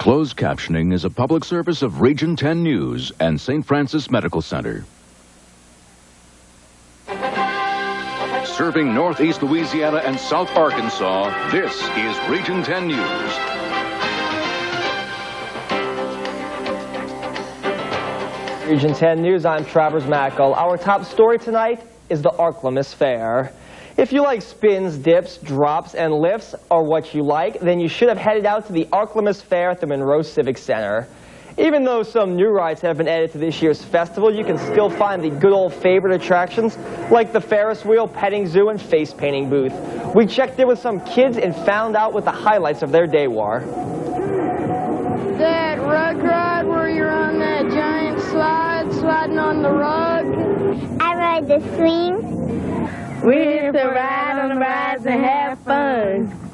Closed captioning is a public service of Region 10 News and St. Francis Medical Center. Serving Northeast Louisiana and South Arkansas, this is Region 10 News. Region 10 News, I'm Travers Mackel. Our top story tonight is the Arklamis Fair. If you like spins, dips, drops, and lifts are what you like, then you should have headed out to the Arklamis Fair at the Monroe Civic Center. Even though some new rides have been added to this year's festival, you can still find the good old favorite attractions like the Ferris wheel, petting zoo, and face painting booth. We checked in with some kids and found out what the highlights of their day were. That rug ride where you're on that giant slide, sliding on the rug. I ride the swing. We used to ride on the rides and have fun.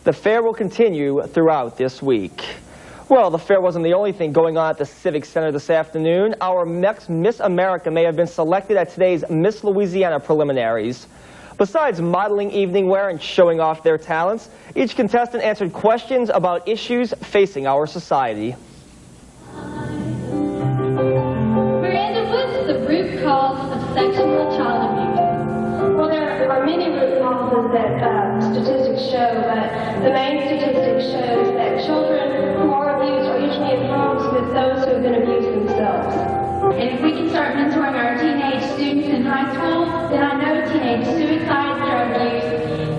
The fair will continue throughout this week. Well, the fair wasn't the only thing going on at the Civic Center this afternoon. Our next Miss America may have been selected at today's Miss Louisiana preliminaries. Besides modeling evening wear and showing off their talents, each contestant answered questions about issues facing our society. Miranda, what's the root cause of sexual child abuse? Well, there are many root causes that statistics show, but the main statistic shows that children who are abused are usually in homes with those who have been abused themselves. And if we can start mentoring our teenage students in high school, then I know teenage suicide, drug use,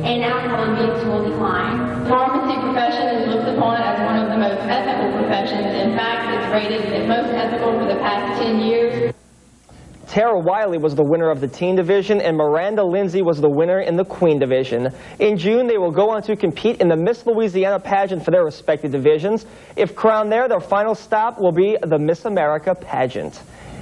and alcohol abuse will decline. The pharmacy profession is looked upon as one of the most ethical professions. In fact, it's rated as most ethical for the past 10 years. Tara Wiley was the winner of the teen division, and Miranda Lindsay was the winner in the queen division. In June, they will go on to compete in the Miss Louisiana pageant for their respective divisions. If crowned there, their final stop will be the Miss America pageant.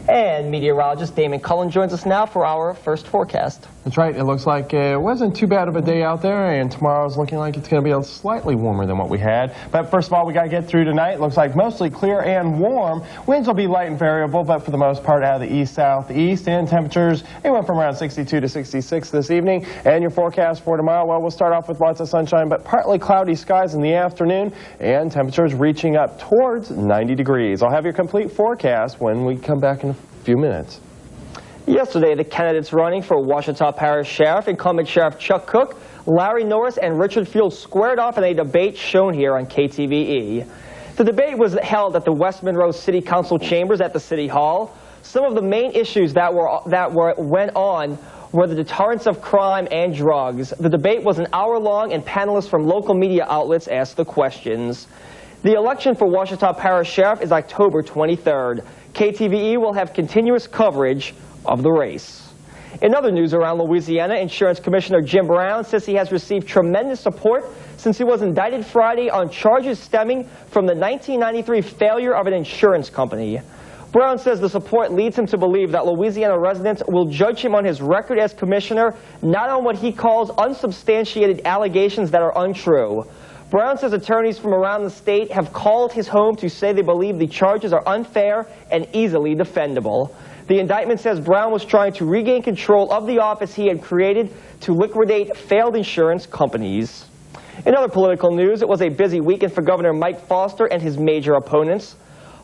And meteorologist Damon Cullen joins us now for our first forecast. That's right. It looks like it wasn't too bad of a day out there, and tomorrow's looking like it's going to be slightly warmer than what we had. But first of all, we got to get through tonight. It looks like mostly clear and warm. Winds will be light and variable, but for the most part out of the east-southeast, and temperatures anywhere from around 62 to 66 this evening. And your forecast for tomorrow, well, we'll start off with lots of sunshine, but partly cloudy skies in the afternoon, and temperatures reaching up towards 90 degrees. I'll have your complete forecast when we come back in a few minutes. Yesterday, the candidates running for Ouachita Parish Sheriff, incumbent Sheriff Chuck Cook, Larry Norris, and Richard Fields squared off in a debate shown here on KTVE. The debate was held at the West Monroe City Council chambers at the City Hall. Some of the main issues that went on were the deterrence of crime and drugs. The debate was an hour long, and panelists from local media outlets asked the questions. The election for Ouachita Parish Sheriff is October 23rd. KTVE will have continuous coverage of the race. In other news around Louisiana, Insurance Commissioner Jim Brown says he has received tremendous support since he was indicted Friday on charges stemming from the 1993 failure of an insurance company. Brown says the support leads him to believe that Louisiana residents will judge him on his record as commissioner, not on what he calls unsubstantiated allegations that are untrue. Brown says attorneys from around the state have called his home to say they believe the charges are unfair and easily defendable. The indictment says Brown was trying to regain control of the office he had created to liquidate failed insurance companies. In other political news, it was a busy weekend for Governor Mike Foster and his major opponents.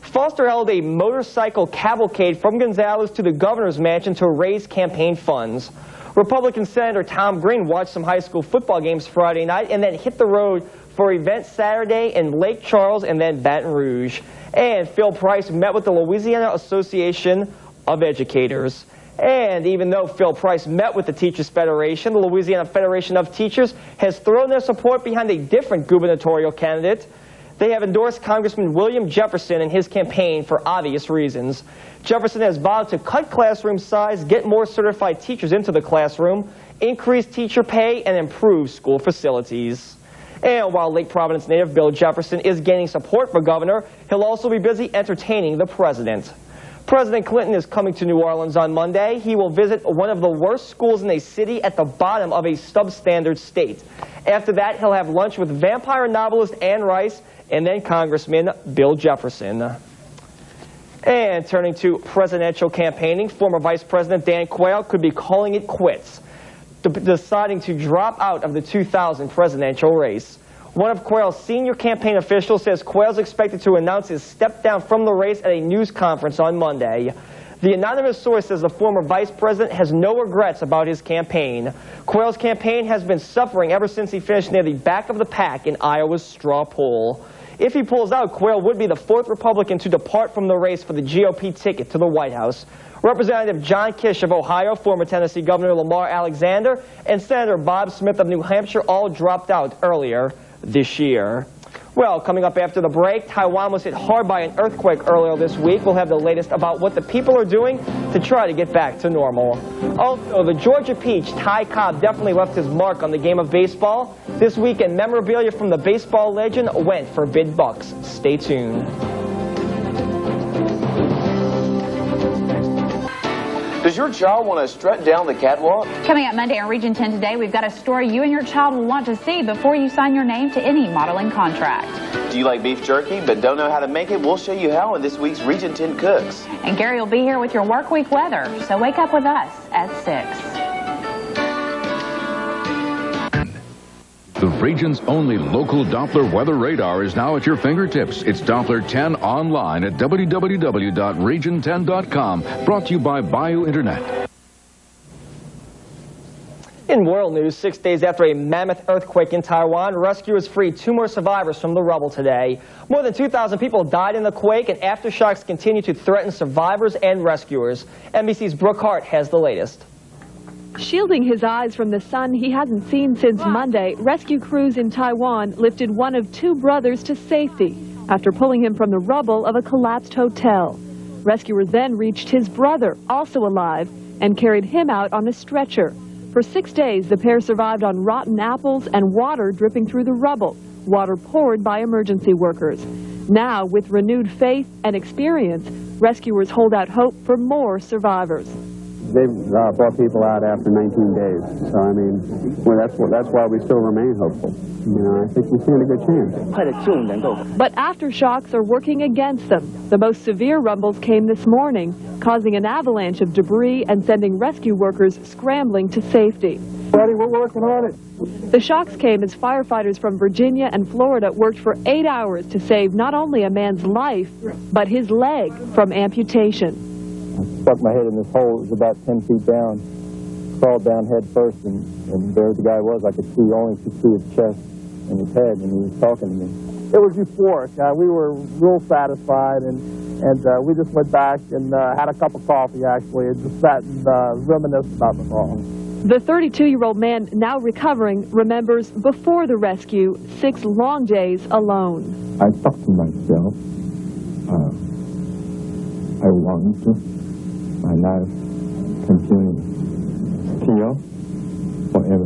Foster held a motorcycle cavalcade from Gonzales to the governor's mansion to raise campaign funds. Republican Senator Tom Green watched some high school football games Friday night and then hit the road for events Saturday in Lake Charles and then Baton Rouge. And Phil Price met with the Louisiana Association of Educators. And even though Phil Price met with the Teachers Federation, the Louisiana Federation of Teachers has thrown their support behind a different gubernatorial candidate. They have endorsed Congressman William Jefferson in his campaign for obvious reasons. Jefferson has vowed to cut classroom size, get more certified teachers into the classroom, increase teacher pay, and improve school facilities. And while Lake Providence native Bill Jefferson is gaining support for governor, he'll also be busy entertaining the president. President Clinton is coming to New Orleans on Monday. He will visit one of the worst schools in a city at the bottom of a substandard state. After that, he'll have lunch with vampire novelist Anne Rice and then Congressman Bill Jefferson. And turning to presidential campaigning, former Vice President Dan Quayle could be calling it quits, deciding to drop out of the 2000 presidential race. One of Quayle's senior campaign officials says Quayle's expected to announce his step down from the race at a news conference on Monday. The anonymous source says the former vice president has no regrets about his campaign. Quayle's campaign has been suffering ever since he finished near the back of the pack in Iowa's straw poll. If he pulls out, Quayle would be the 4th Republican to depart from the race for the GOP ticket to the White House. Representative John Kish of Ohio, former Tennessee Governor Lamar Alexander, and Senator Bob Smith of New Hampshire all dropped out earlier this year. Well, coming up after the break, Taiwan was hit hard by an earthquake earlier this week. We'll have the latest about what the people are doing to try to get back to normal. Also, the Georgia Peach, Ty Cobb, definitely left his mark on the game of baseball. This weekend, memorabilia from the baseball legend went for big bucks. Stay tuned. Does your child want to strut down the catwalk? Coming up Monday on Region 10 Today, we've got a story you and your child will want to see before you sign your name to any modeling contract. Do you like beef jerky but don't know how to make it? We'll show you how in this week's Region 10 Cooks. And Gary will be here with your work week weather, so wake up with us at 6. The region's only local Doppler weather radar is now at your fingertips. It's Doppler 10 online at www.region10.com. Brought to you by Bayou Internet. In world news, 6 days after a mammoth earthquake in Taiwan, rescuers freed 2 more survivors from the rubble today. More than 2,000 people died in the quake, and aftershocks continue to threaten survivors and rescuers. NBC's Brooke Hart has the latest. Shielding his eyes from the sun he hasn't seen since Monday, rescue crews in Taiwan lifted one of 2 brothers to safety after pulling him from the rubble of a collapsed hotel. Rescuers then reached his brother, also alive, and carried him out on a stretcher. For 6 days, the pair survived on rotten apples and water dripping through the rubble, water poured by emergency workers. Now, with renewed faith and experience, rescuers hold out hope for more survivors. They've brought people out after 19 days. So, I mean, well, that's why we still remain hopeful. You know, I think we stand a good chance. But aftershocks are working against them. The most severe rumbles came this morning, causing an avalanche of debris and sending rescue workers scrambling to safety. Buddy, we're working on it. The shocks came as firefighters from Virginia and Florida worked for 8 hours to save not only a man's life, but his leg from amputation. I stuck my head in this hole. It was about 10 feet down. Crawled down head first, and there the guy was. I could see, only could see his chest and his head, and he was talking to me. It was euphoric. We were real satisfied, and we just went back and had a cup of coffee, actually, and just sat and reminisced about the fall. The 32-year-old man, now recovering, remembers before the rescue, 6 long days alone. I thought to myself, I want my life continue till forever.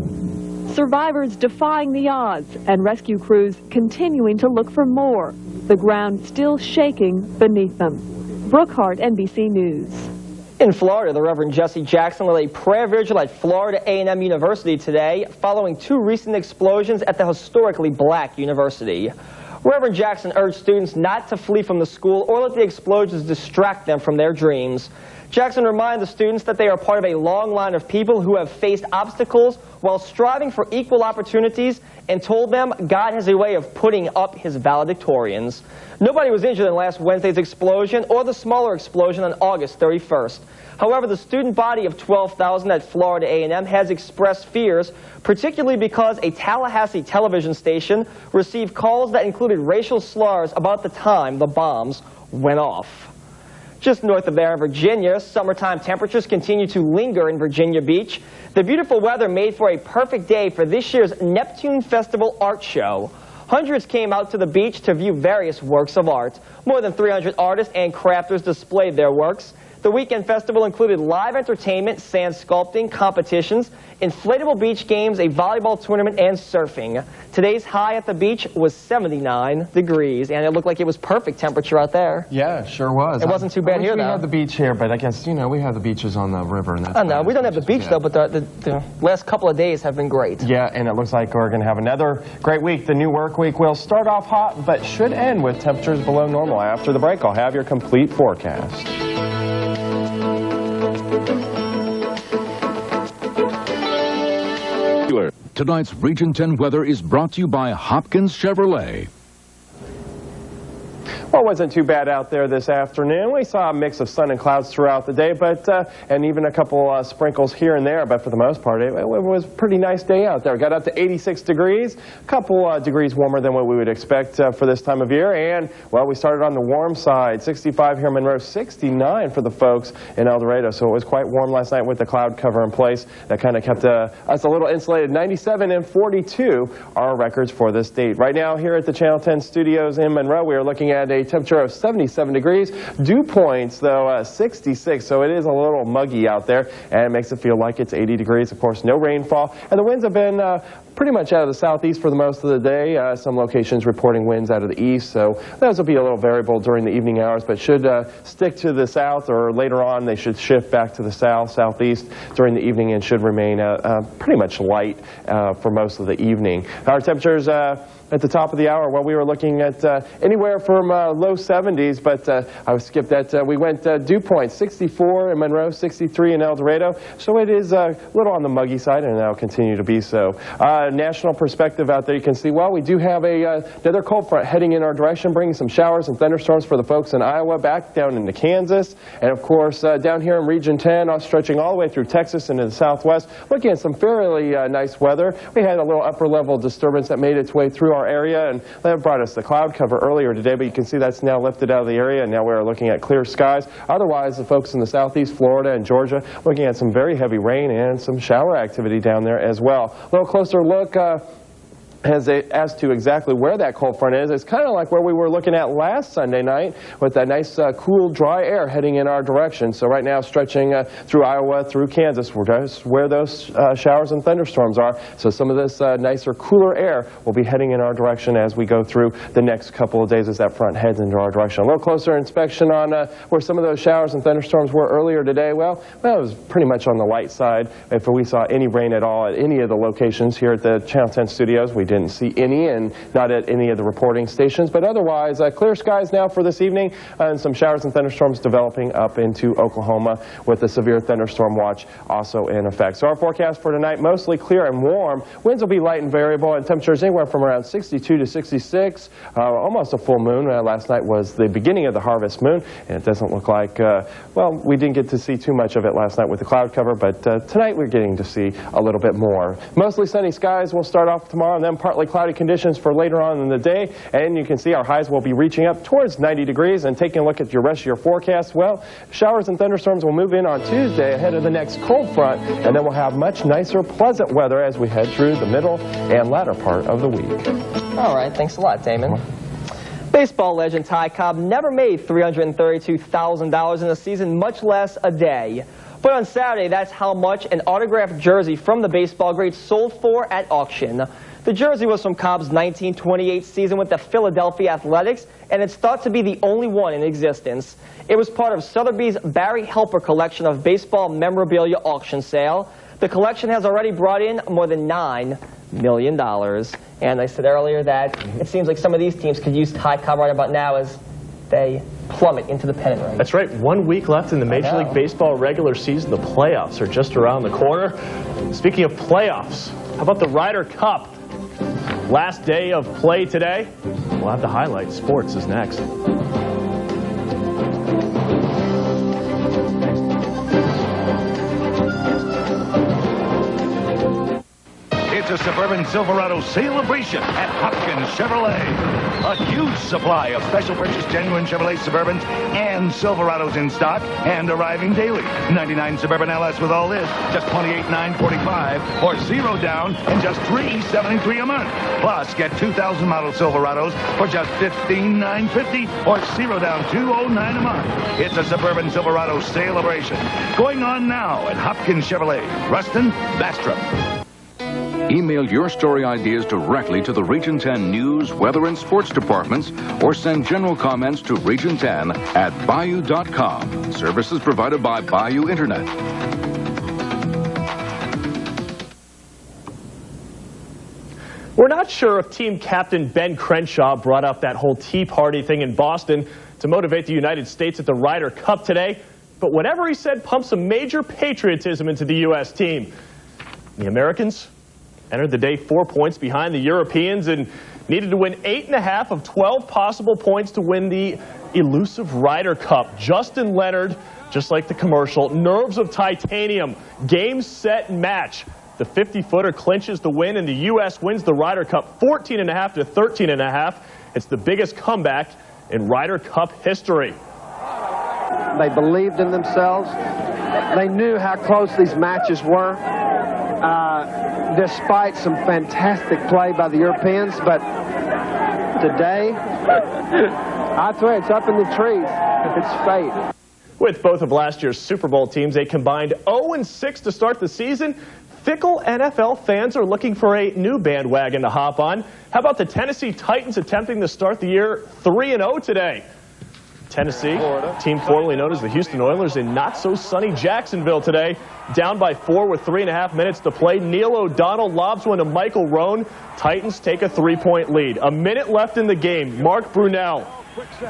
Survivors defying the odds and rescue crews continuing to look for more. The ground still shaking beneath them. Brooke Hart, NBC News. In Florida, the Reverend Jesse Jackson led a prayer vigil at Florida A&M University today following 2 recent explosions at the historically black university. Reverend Jackson urged students not to flee from the school or let the explosions distract them from their dreams. Jackson reminded the students that they are part of a long line of people who have faced obstacles while striving for equal opportunities, and told them God has a way of putting up his valedictorians. Nobody was injured in last Wednesday's explosion or the smaller explosion on August 31st. However, the student body of 12,000 at Florida A&M has expressed fears, particularly because a Tallahassee television station received calls that included racial slurs about the time the bombs went off. Just north of there in Virginia, summertime temperatures continue to linger in Virginia Beach. The beautiful weather made for a perfect day for this year's Neptune Festival art show. Hundreds came out to the beach to view various works of art. More than 300 artists and crafters displayed their works. The weekend festival included live entertainment, sand sculpting, competitions, inflatable beach games, a volleyball tournament, and surfing. Today's high at the beach was 79 degrees, and it looked like it was perfect temperature out there. Yeah, it sure was. It wasn't too bad here, though. We had the beach here, but I guess, you know, we have the beaches on the river. And that's oh, no, we don't have the beach, though, but the last couple of days have been great. Yeah, and it looks like we're going to have another great week. The new work week will start off hot, but should end with temperatures below normal. After the break, I'll have your complete forecast. Tonight's Region 10 weather is brought to you by Hopkins Chevrolet. Well, it wasn't too bad out there this afternoon. We saw a mix of sun and clouds throughout the day, and even a couple sprinkles here and there, but for the most part, it was a pretty nice day out there. Got up to 86 degrees, a couple degrees warmer than what we would expect for this time of year, and, well, we started on the warm side. 65 here in Monroe, 69 for the folks in El Dorado, so it was quite warm last night with the cloud cover in place. That kind of kept us a little insulated. 97 and 42 are records for this date. Right now, here at the Channel 10 studios in Monroe, we are looking at a temperature of 77 degrees. Dew points, though, 66, so it is a little muggy out there, and it makes it feel like it's 80 degrees. Of course, no rainfall, and the winds have been pretty much out of the southeast for the most of the day. Some locations reporting winds out of the east, so those will be a little variable during the evening hours, but should stick to the south, or later on they should shift back to the south, southeast during the evening, and should remain pretty much light for most of the evening. Our temperatures at the top of the hour, well, we were looking at anywhere from low 70s, but I skipped that. We went dew point, 64 in Monroe, 63 in El Dorado, so it is a little on the muggy side, and that'll continue to be so. National perspective out there, you can see, well, we do have another cold front heading in our direction, bringing some showers and thunderstorms for the folks in Iowa, back down into Kansas, and of course down here in Region 10, stretching all the way through Texas into the southwest, looking at some fairly nice weather. We had a little upper level disturbance that made its way through our area, and that brought us the cloud cover earlier today, but you can see that's now lifted out of the area, and now we're looking at clear skies. Otherwise, the folks in the southeast, Florida and Georgia, looking at some very heavy rain and some shower activity down there as well. A little closer look as to exactly where that cold front is. It's kind of like where we were looking at last Sunday night with that nice cool dry air heading in our direction. So right now stretching through Iowa, through Kansas, where those showers and thunderstorms are. So some of this nicer, cooler air will be heading in our direction as we go through the next couple of days as that front heads into our direction. A little closer inspection on where some of those showers and thunderstorms were earlier today. Well, it was pretty much on the light side. If we saw any rain at all at any of the locations here at the Channel 10 studios, we didn't see any, and not at any of the reporting stations, but otherwise clear skies now for this evening, and some showers and thunderstorms developing up into Oklahoma with a severe thunderstorm watch also in effect. So our forecast for tonight, mostly clear and warm. Winds will be light and variable, and temperatures anywhere from around 62 to 66, almost a full moon. Last night was the beginning of the harvest moon, and it doesn't look like, well, we didn't get to see too much of it last night with the cloud cover, but tonight we're getting to see a little bit more. Mostly sunny skies will start off tomorrow, and then partly cloudy conditions for later on in the day, and you can see our highs will be reaching up towards 90 degrees. And taking a look at your rest of your forecast, well, showers and thunderstorms will move in on Tuesday ahead of the next cold front, and then we'll have much nicer, pleasant weather as we head through the middle and latter part of the week. All right, thanks a lot, Damon. Baseball legend Ty Cobb never made $332,000 in a season, much less a day. But on Saturday, that's how much an autographed jersey from the baseball great sold for at auction. The jersey was from Cobb's 1928 season with the Philadelphia Athletics, and it's thought to be the only one in existence. It was part of Sotheby's Barry Helper collection of baseball memorabilia auction sale. The collection has already brought in more than $9 million. And I said earlier that it seems like some of these teams could use Ty Cobb right about now as they plummet into the pennant race. That's right. 1 week left in the Major League Baseball regular season. The playoffs are just around the corner. Speaking of playoffs, how about the Ryder Cup? Last day of play today. We'll have the highlight. Sports is next. It's a Suburban Silverado celebration at Hopkins Chevrolet. A huge supply of special purchase genuine Chevrolet Suburbans and Silverados in stock and arriving daily. 99 Suburban LS with all this, just $28,945, or zero down and just $373 a month. Plus, get 2000 model Silverados for just $15,950, or zero down $209 a month. It's a Suburban Silverado celebration going on now at Hopkins Chevrolet, Ruston, Bastrop. Email your story ideas directly to the Region 10 News, Weather, and Sports departments, or send general comments to region10@bayou.com. Services provided by Bayou Internet. We're not sure if team captain Ben Crenshaw brought up that whole Tea Party thing in Boston to motivate the United States at the Ryder Cup today, but whatever he said pumped some major patriotism into the U.S. team. The Americans, entered the day 4 points behind the Europeans and needed to win 8.5 of 12 possible points to win the elusive Ryder Cup. Justin Leonard, just like the commercial, nerves of titanium, game, set, match. The 50-footer clinches the win, and the U.S. wins the Ryder Cup 14.5 to 13.5. It's the biggest comeback in Ryder Cup history. They believed in themselves. They knew how close these matches were, despite some fantastic play by the Europeans. But today, I swear it's up in the trees. It's fate. With both of last year's Super Bowl teams, a combined 0-6 to start the season, fickle NFL fans are looking for a new bandwagon to hop on. How about the Tennessee Titans attempting to start the year 3-0 today? Tennessee, team formerly known as the Houston Oilers, in not-so-sunny Jacksonville today. Down by 4 with 3.5 minutes to play. Neil O'Donnell lobs one to Michael Roan. Titans take a 3-point lead. A minute left in the game. Mark Brunell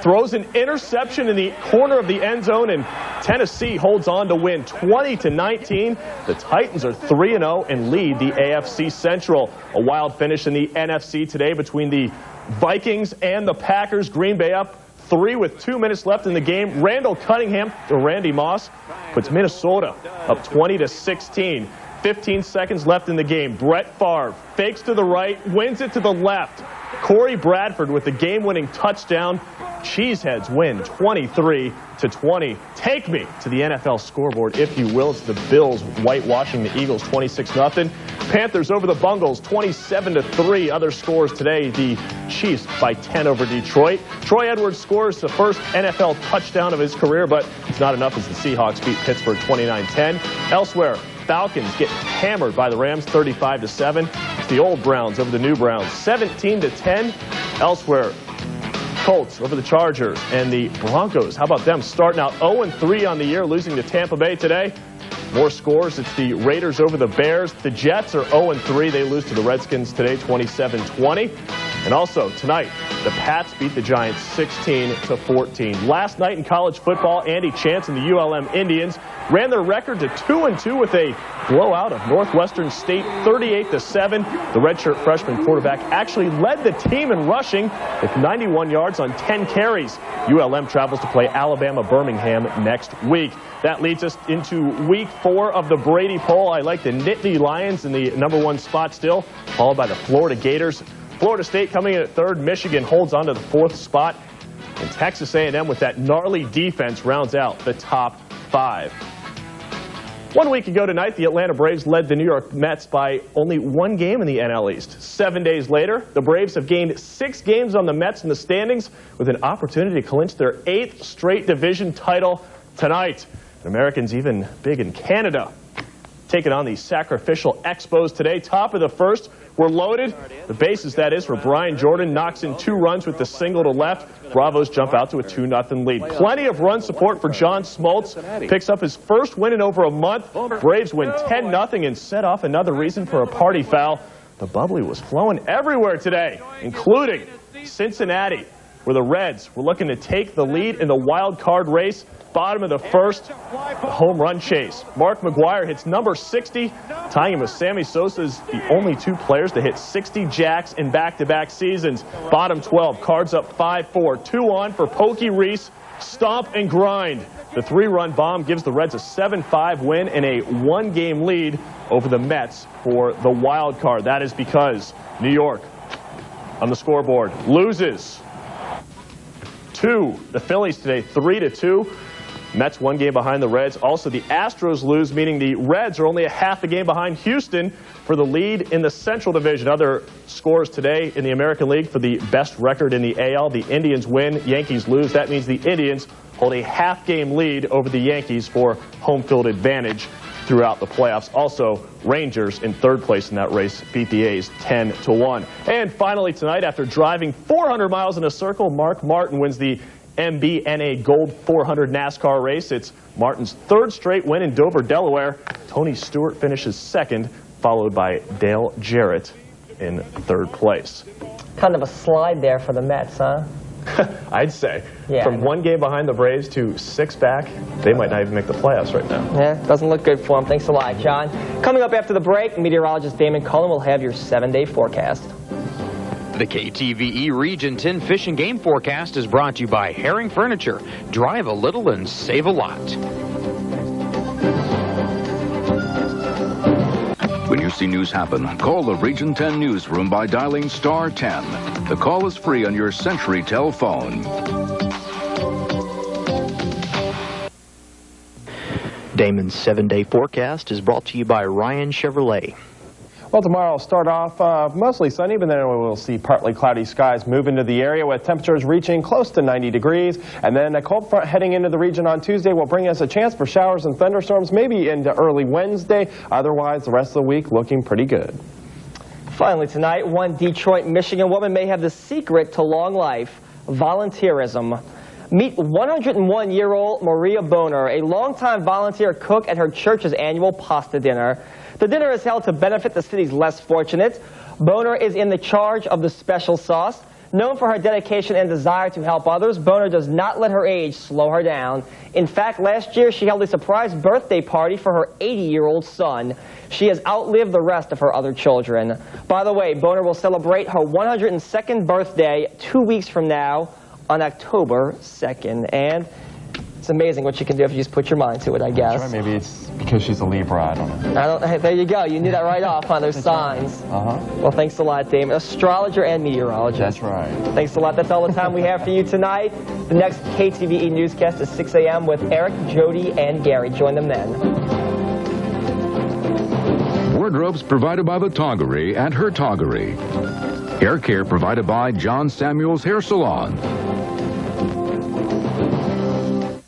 throws an interception in the corner of the end zone, and Tennessee holds on to win 20-19. The Titans are 3-0 and lead the AFC Central. A wild finish in the NFC today between the Vikings and the Packers. Green Bay up 3 with 2 minutes left in the game. Randall Cunningham to Randy Moss puts Minnesota up 20-16. 15 seconds left in the game. Brett Favre fakes to the right, wins it to the left. Corey Bradford with the game-winning touchdown. Cheeseheads win 23-20. Take me to the NFL scoreboard, if you will. It's the Bills whitewashing the Eagles 26-0. Panthers over the Bungles 27-3. Other scores today, the Chiefs by 10 over Detroit. Troy Edwards scores the first NFL touchdown of his career, but it's not enough as the Seahawks beat Pittsburgh 29-10. Elsewhere, Falcons get hammered by the Rams 35-7. It's the old Browns over the new Browns 17-10. Elsewhere, Colts over the Chargers, and the Broncos. How about them starting out 0-3 on the year, losing to Tampa Bay today? More scores. It's the Raiders over the Bears. The Jets are 0-3. They lose to the Redskins today 27-20. And also tonight, the Pats beat the Giants 16-14. Last night in college football, Andy Chance and the ULM Indians ran their record to 2-2 with a blowout of Northwestern State 38-7. The redshirt freshman quarterback actually led the team in rushing with 91 yards on 10 carries. ULM travels to play Alabama Birmingham next week. That leads us into week 4 of the Brady Poll. I like the Nittany Lions in the #1 spot still, followed by the Florida Gators. Florida State coming in at 3rd. Michigan holds on to the 4th spot. And Texas A&M with that gnarly defense rounds out the top 5. 1 week ago tonight, the Atlanta Braves led the New York Mets by only 1 game in the NL East. 7 days later, the Braves have gained 6 games on the Mets in the standings with an opportunity to clinch their 8th straight division title tonight. And Americans even big in Canada, taking on the Sacrificial Expos today. Top of the 1st. We're loaded. The bases, that is, for Brian Jordan. Knocks in 2 runs with the single to left. Bravos jump out to a 2-0 lead. Plenty of run support for John Smoltz. Picks up his first win in over a month. Braves win 10-0 and set off another reason for a party foul. The bubbly was flowing everywhere today, including Cincinnati, where the Reds were looking to take the lead in the wild card race. Bottom of the 1st, the home run chase. Mark McGwire hits number 60, tying him with Sammy Sosa as the only 2 players to hit 60 jacks in back-to-back seasons. Bottom 12, Cards up 5-4. 2 on for Pokey Reese. Stomp and grind. The 3-run bomb gives the Reds a 7-5 win and a 1-game lead over the Mets for the wild card. That is because New York, on the scoreboard, loses to the Phillies today, 3-2. Mets 1 game behind the Reds. Also, the Astros lose, meaning the Reds are only a half a game behind Houston for the lead in the Central Division. Other scores today in the American League for the best record in the AL. The Indians win, Yankees lose. That means the Indians hold a half-game lead over the Yankees for home field advantage throughout the playoffs. Also, Rangers in 3rd place in that race beat the A's 10-1. And finally tonight, after driving 400 miles in a circle, Mark Martin wins the MBNA Gold 400 NASCAR race. It's Martin's 3rd straight win in Dover, Delaware. Tony Stewart finishes 2nd, followed by Dale Jarrett in 3rd place. Kind of a slide there for the Mets, huh? I'd say. Yeah. From 1 game behind the Braves to 6 back, they might not even make the playoffs right now. Yeah, doesn't look good for them. Thanks a lot, John. Coming up after the break, meteorologist Damon Cullen will have your 7-day forecast. The KTVE Region 10 Fish and Game Forecast is brought to you by Herring Furniture. Drive a little and save a lot. When you see news happen, call the Region 10 newsroom by dialing *10. The call is free on your CenturyTel phone. Damon's 7-day forecast is brought to you by Ryan Chevrolet. Well, tomorrow will start off mostly sunny, but then we'll see partly cloudy skies move into the area with temperatures reaching close to 90 degrees. And then a cold front heading into the region on Tuesday will bring us a chance for showers and thunderstorms, maybe into early Wednesday. Otherwise, the rest of the week looking pretty good. Finally tonight, one Detroit, Michigan woman may have the secret to long life: volunteerism. Meet 101-year-old Maria Boner, a longtime volunteer cook at her church's annual pasta dinner. The dinner is held to benefit the city's less fortunate. Boner is in the charge of the special sauce. Known for her dedication and desire to help others, Boner does not let her age slow her down. In fact, last year she held a surprise birthday party for her 80-year-old son. She has outlived the rest of her other children. By the way, Boner will celebrate her 102nd birthday 2 weeks from now on October 2nd. And it's amazing what you can do if you just put your mind to it, I guess. Sure, maybe it's because she's a Libra, I don't know. Hey, there you go. You knew that right off on those signs. Well, thanks a lot, Damon. Astrologer and meteorologist. That's right. Thanks a lot. That's all the time we have for you tonight. The next KTVE newscast is 6 a.m. with Eric, Jody, and Gary. Join them then. Wardrobes provided by the Toggery at Her Toggery. Hair care provided by John Samuels Hair Salon.